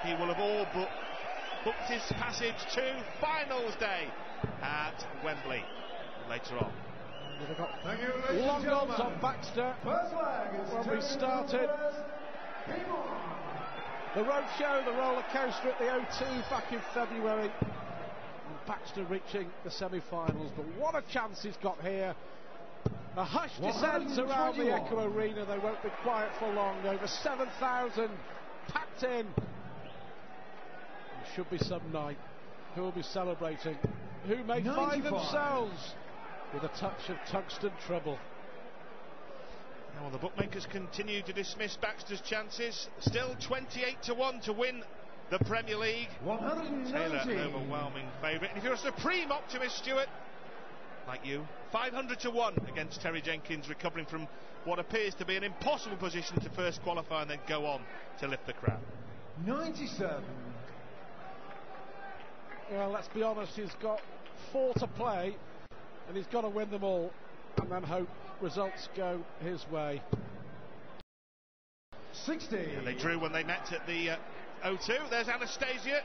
he will have all booked his passage to finals day at Wembley later on. We've got long odds on Baxter. When we started the roadshow, the roller coaster at the O2 back in February, and Baxter reaching the semi-finals. But what a chance he's got here. A hush descends around the Echo Arena. They won't be quiet for long. Over 7,000 packed in. It should be some night. Who will be celebrating? Who may find themselves with a touch of tungsten trouble. Well, the bookmakers continue to dismiss Baxter's chances. Still 28-1 to win the Premier League. Taylor, an overwhelming favourite. And if you're a supreme optimist, Stuart, like you, 500-1 against Terry Jenkins, recovering from what appears to be an impossible position to first qualify and then go on to lift the crown. 97. Well, let's be honest, he's got 4 to play, and he's got to win them all, and then hope results go his way. 60. And they drew when they met at the O2. There's Anastasia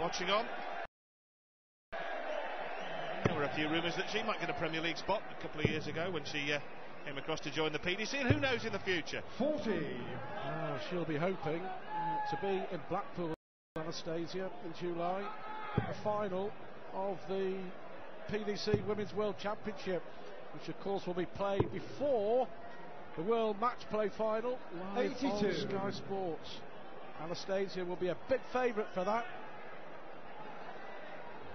watching on. There were a few rumours that she might get a Premier League spot a couple of years ago when she came across to join the PDC, and who knows in the future. 40. Oh, she'll be hoping to be in Blackpool, Anastasia, in July, the final of the PDC Women's World Championship, which of course will be played before the World Match Play final live 82. on Sky Sports. Anastasia will be a big favourite for that.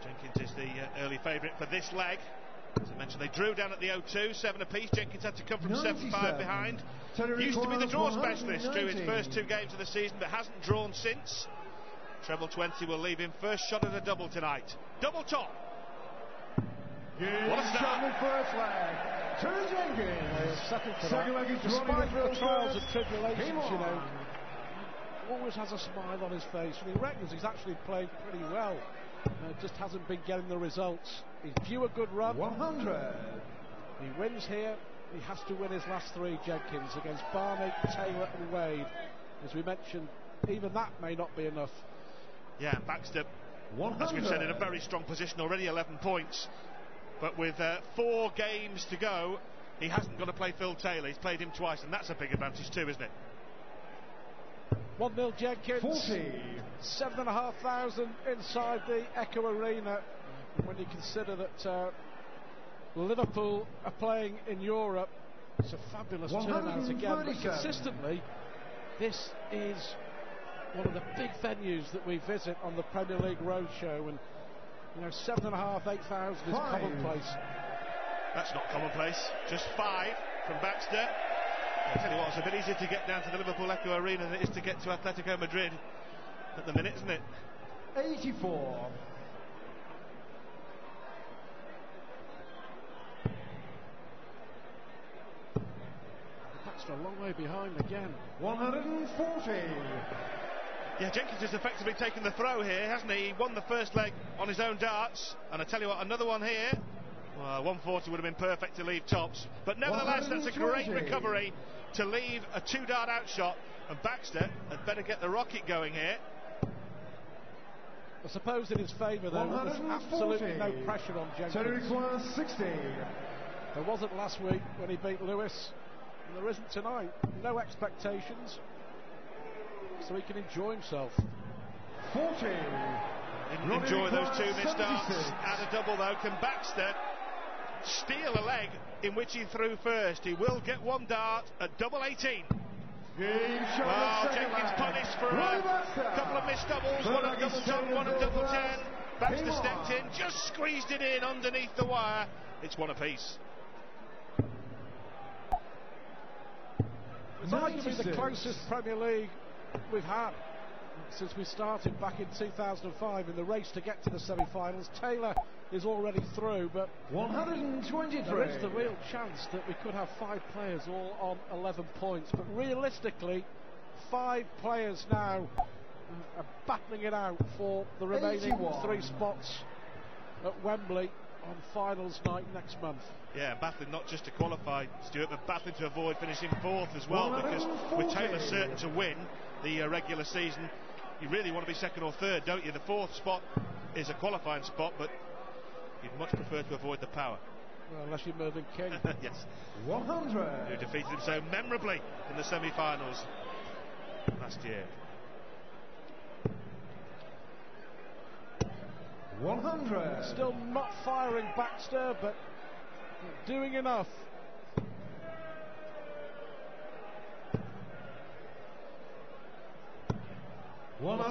Jenkins is the early favourite for this leg. As I mentioned, they drew down at the O2, 7 apiece. Jenkins had to come from 7-5 behind. Used to be the draw specialist, drew his first 2 games of the season, but hasn't drawn since. Treble 20 will leave him first shot at a double tonight. Double top. What a start. First leg. Terry Jenkins. Second leg is despite the trials and tribulations, you know, always has a smile on his face, and he reckons he's actually played pretty well. Just hasn't been getting the results. He's due a good run. 100. He wins here. He has to win his last 3, Jenkins, against Barney, Taylor and Wade. As we mentioned, even that may not be enough. Yeah, Baxter, 100. as we've said, in a very strong position already, 11 points. But with 4 games to go, he hasn't got to play Phil Taylor. He's played him twice, and that's a big advantage too, isn't it? 1-0 Jenkins. 40. 7,500 inside the Echo Arena. When you consider that Liverpool are playing in Europe, it's a fabulous turnout again. But consistently, this is one of the big venues that we visit on the Premier League Roadshow, and you know, 7,500, 8,000 is commonplace. That's not commonplace. Just 5 from Baxter. I'll tell you what, it's a bit easier to get down to the Liverpool Echo Arena than it is to get to Atletico Madrid at the minute, isn't it? 84. Baxter a long way behind again. 140. Yeah, Jenkins has effectively taken the throw here, hasn't he? He won the first leg on his own darts, and I tell you what, another one here. Well, 140 would have been perfect to leave tops, but nevertheless, that's a great recovery to leave a 2-dart outshot, and Baxter had better get the rocket going here. I suppose in his favour though, there's absolutely no pressure on Jenkins. 60. There wasn't last week when he beat Lewis, and there isn't tonight. No expectations, so he can enjoy himself. 40. Didn't enjoy those 2 missed darts. Add a double though. Can Baxter steal a leg in which he threw first? He will get 1 dart at double 18. Well, Jenkins punished for a couple of missed doubles, 1 at double top, 1 at double 10. Baxter stepped in, just squeezed it in underneath the wire. It's 1 apiece. It's arguably the closest Premier League we've had since we started back in 2005 in the race to get to the semi-finals. Taylor is already through, but 123. There is the real chance that we could have 5 players all on 11 points, but realistically 5 players now are battling it out for the remaining 3 spots at Wembley on finals night next month. Yeah, battling not just to qualify, Stuart, but battling to avoid finishing 4th as well, because with Taylor certain to win, the regular season. You really want to be second or third, don't you? The fourth spot is a qualifying spot, but you'd much prefer to avoid the power. Well, unless you're Mervyn King. Yes. 100. Who defeated him so memorably in the semi-finals last year. 100. Still not firing Baxter, but doing enough.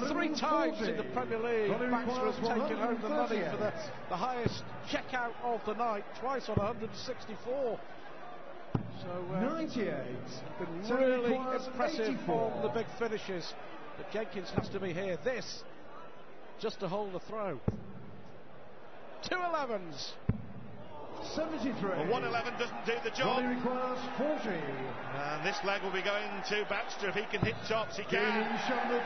3 times in the Premier League, Baxter has taken home the money for the highest checkout of the night, twice on 164. So 98. been really impressive 84. on the big finishes. But Jenkins has to be here. This just to hold the throw. 2 11s. 73. Well, 111 doesn't do the job. Ronnie requires 40. And this leg will be going to Baxter. If he can hit tops, he can.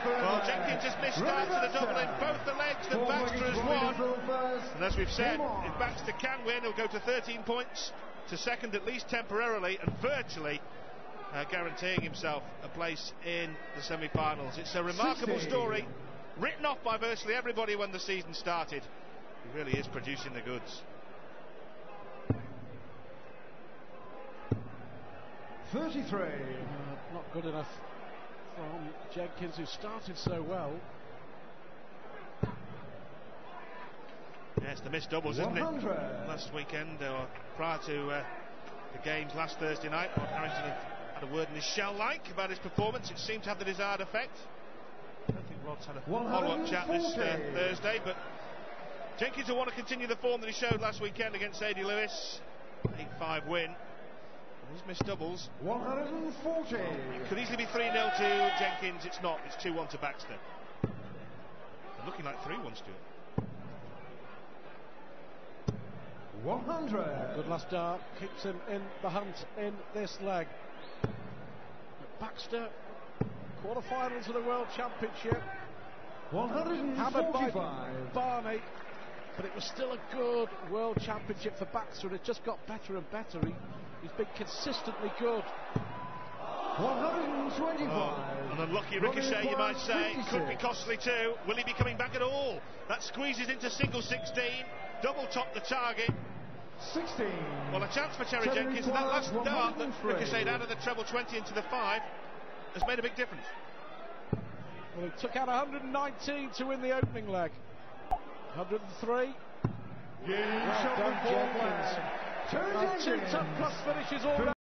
Well, Jenkins has missed starts to the double in both the legs that Baxter has won. And as we've said, if Baxter can win, he'll go to 13 points, to second at least temporarily, and virtually guaranteeing himself a place in the semi-finals. It's a remarkable story, written off by virtually everybody when the season started. He really is producing the goods. 33. Not good enough from Jenkins, who started so well. Yes, the missed doubles, isn't it? Last weekend, or prior to the games last Thursday night, Rod Harrington had a word in his shell-like about his performance. It seemed to have the desired effect. I don't think Rod's had a follow-up chat this Thursday, but Jenkins will want to continue the form that he showed last weekend against Sadie Lewis. 8-5 win. He's missed doubles. 140. It could easily be 3-0 to Jenkins. It's not. It's 2-1 to Baxter. They're looking like 3-1, Stuart. 100. Good last dart, keeps him in the hunt in this leg. Baxter, quarterfinals of the World Championship. 145. Barney, but it was still a good World Championship for Baxter, and it just got better and better. He's been consistently good. 125. An unlucky ricochet, you might say. Could be costly too. Will he be coming back at all? That squeezes into single 16. Double top the target. 16. Well, a chance for Terry Jenkins, and that last dart that ricocheted out of the treble 20 into the 5 has made a big difference. Well, he took out 119 to win the opening leg. 103. Well done, Jenkins. 2 tough plus finishes all